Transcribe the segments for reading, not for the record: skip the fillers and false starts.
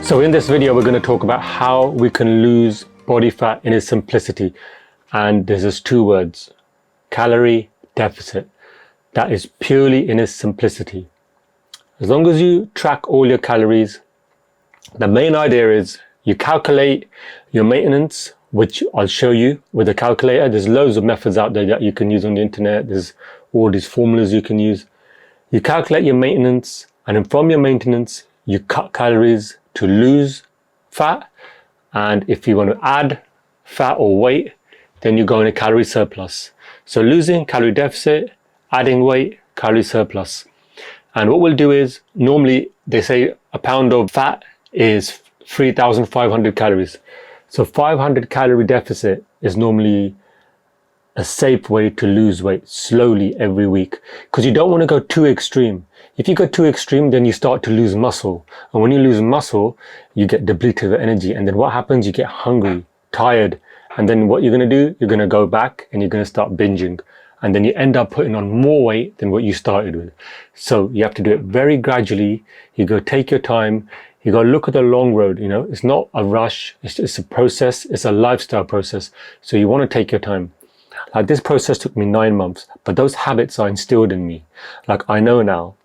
So in this video, we're going to talk about how we can lose body fat in its simplicity. And there's just two words: calorie deficit. That is purely in its simplicity. As long as you track all your calories, the main idea is you calculate your maintenance, which I'll show you with a calculator. There's loads of methods out there that you can use on the internet. There's all these formulas you can use. You calculate your maintenance, and then from your maintenance, you cut calories to lose fat. And if you want to add fat or weight, then you go in a calorie surplus. So losing, calorie deficit; adding weight, calorie surplus. And what we'll do is, normally they say a pound of fat is 3,500 calories. So 500 calorie deficit is normally a safe way to lose weight slowly every week, because you don't want to go too extreme. If you go too extreme, then you start to lose muscle. And when you lose muscle, you get depleted of energy. And then what happens? You get hungry, tired. And then what you're going to do, you're going to go back and you're going to start binging. And then you end up putting on more weight than what you started with. So you have to do it very gradually. You go take your time. You got to look at the long road. You know, it's not a rush. It's a process. It's a lifestyle process. So you want to take your time. Like, this process took me 9 months, but those habits are instilled in me. Like, I know now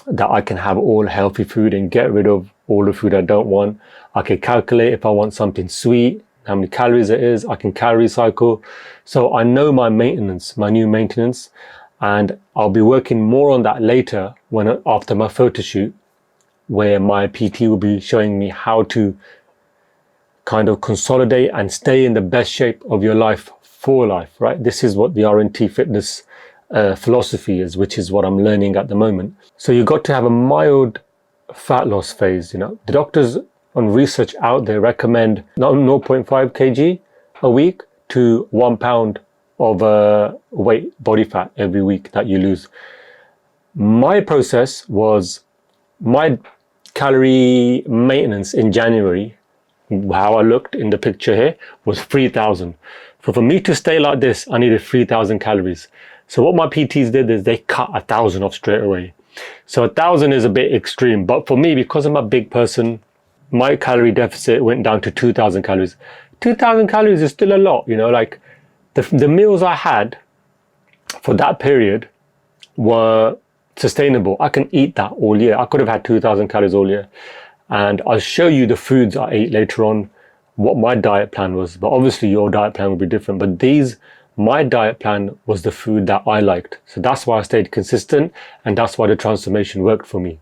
that I can have all healthy food and get rid of all the food I don't want. I can calculate if I want something sweet, how many calories it is. I can calorie cycle. So I know my maintenance, my new maintenance, and I'll be working more on that later after my photo shoot, where my PT will be showing me how to kind of consolidate and stay in the best shape of your life for life, right? This is what the RNT Fitness philosophy is, which is what I'm learning at the moment. So you've got to have a mild fat loss phase. You know, the doctors on research out there recommend 0.5 kg a week to 1 pound of body fat every week that you lose. My process was, my calorie maintenance in January, how I looked in the picture here, was 3,000. So for me to stay like this, I needed 3,000 calories. So what my PTs did is they cut 1,000 off straight away. So 1,000 is a bit extreme, but for me, because I'm a big person, my calorie deficit went down to 2,000 calories. 2,000 calories is still a lot, you know, like the meals I had for that period were sustainable. I can eat that all year. I could have had 2,000 calories all year. And I'll show you the foods I ate later on, what my diet plan was. But obviously your diet plan will be different. But my diet plan was the food that I liked. So that's why I stayed consistent, and that's why the transformation worked for me.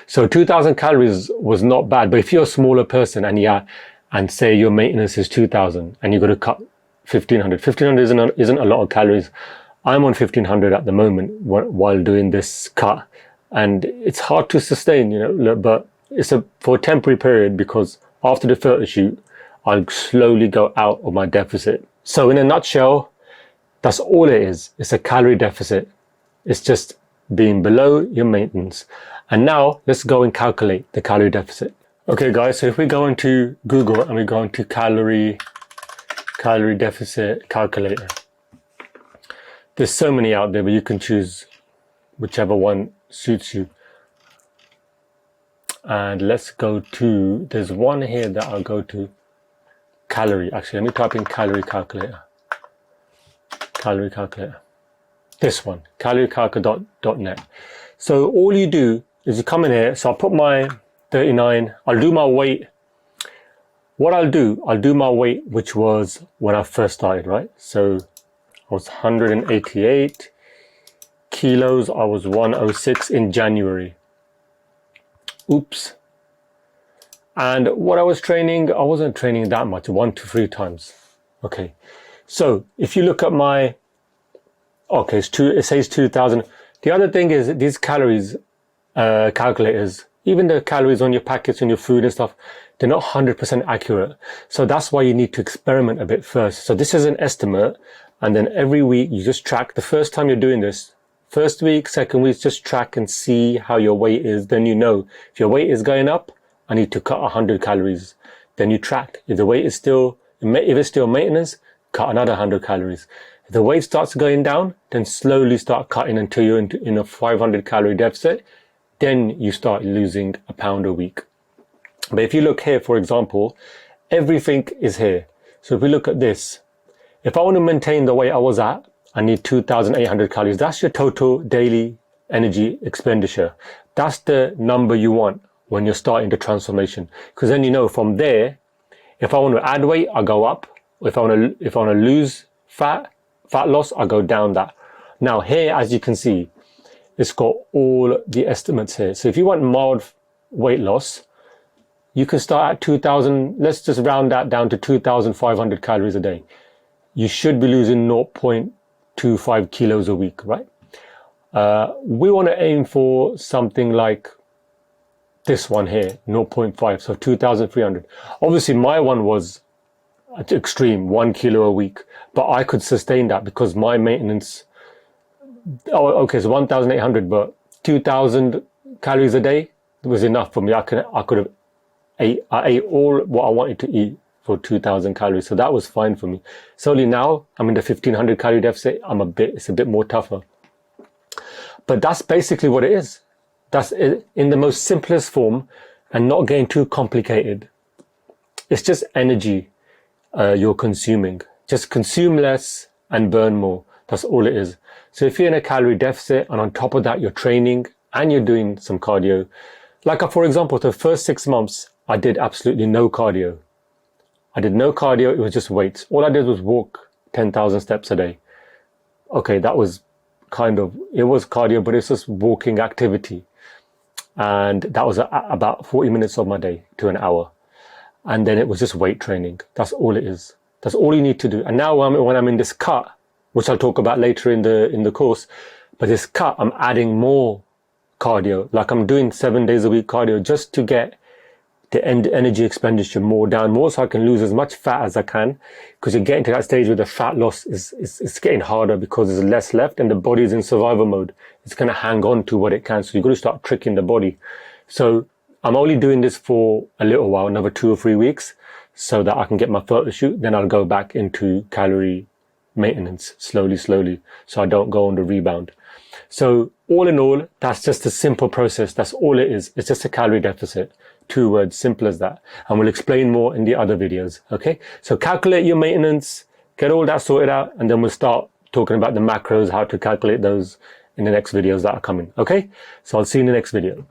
So 2,000 calories was not bad. But if you're a smaller person and say your maintenance is 2,000 and you've got to cut 1,500 isn't a lot of calories. I'm on 1,500 at the moment while doing this cut, and it's hard to sustain, you know, but it's for a temporary period, because after the photo shoot, I'll slowly go out of my deficit. So in a nutshell, that's all it is. It's a calorie deficit. It's just being below your maintenance. And now let's go and calculate the calorie deficit. Okay guys, so if we go into Google and we go into calorie deficit calculator, there's so many out there, but you can choose whichever one suits you. And let's go to, there's one here that I'll go to, calorie. Actually, let me type in calorie calculator. Calorie calculator. This one, caloriecalculator.net. So all you do is you come in here. So I'll put my 39, I'll do my weight. What I'll do my weight, which was when I first started, right? So I was 188 kilos. I was 106 in January. Oops. And what I was training, I wasn't training that much, 1 to 3 times. Okay. So if you look at my, okay, it says 2,000. The other thing is these calories, calculators, even the calories on your packets and your food and stuff, they're not 100% accurate. So that's why you need to experiment a bit first. So this is an estimate. And then every week you just track. The first time you're doing this, first week, second week, just track and see how your weight is. Then you know if your weight is going up, I need to cut 100 calories. Then you track. If the weight is still, if it's still maintenance, cut another 100 calories. If the weight starts going down, then slowly start cutting until you're in a 500 calorie deficit. Then you start losing a pound a week. But if you look here, for example, everything is here. So if we look at this, if I want to maintain the weight I was at, I need 2,800 calories. That's your total daily energy expenditure. That's the number you want when you're starting the transformation. Because then you know from there, if I want to add weight, I go up. If I want to lose fat loss, I go down that. Now here, as you can see, it's got all the estimates here. So if you want mild weight loss, you can start at 2,000. Let's just round that down to 2,500 calories a day. You should be losing 0.25 kilos a week, right? We want to aim for something like this one here, 0.5, so 2,300. Obviously, my one was extreme, 1 kilo a week, but I could sustain that because my maintenance, okay, so 1,800, but 2,000 calories a day was enough for me. I could have I ate all what I wanted to eat for 2,000 calories, so that was fine for me. It's only now I'm in the 1,500 calorie deficit. It's a bit more tougher. But that's basically what it is. That's it, in the most simplest form and not getting too complicated. It's just energy you're consuming. Just consume less and burn more. That's all it is. So if you're in a calorie deficit and on top of that you're training and you're doing some cardio, like for example, the first 6 months I did absolutely no cardio. I did no cardio, it was just weights. All I did was walk 10,000 steps a day. Okay, that was it was cardio, but it's just walking activity. And that was about 40 minutes of my day to an hour. And then it was just weight training. That's all it is. That's all you need to do. And now when I'm in this cut, which I'll talk about later in the course, but this cut, I'm adding more cardio. Like I'm doing 7 days a week cardio just to get the energy expenditure more so I can lose as much fat as I can, because you're getting to that stage where the fat loss is getting harder because there's less left and the body is in survival mode. It's going to hang on to what it can. So you've got to start tricking the body. So I'm only doing this for a little while, another 2 or 3 weeks, so that I can get my photo shoot. Then I'll go back into calorie maintenance slowly, so I don't go on the rebound. So all in all, that's just a simple process. That's all it is. It's just a calorie deficit. 2 words, simple as that. And we'll explain more in the other videos. Okay. So calculate your maintenance, get all that sorted out, and then we'll start talking about the macros, how to calculate those in the next videos that are coming. Okay. So I'll see you in the next video.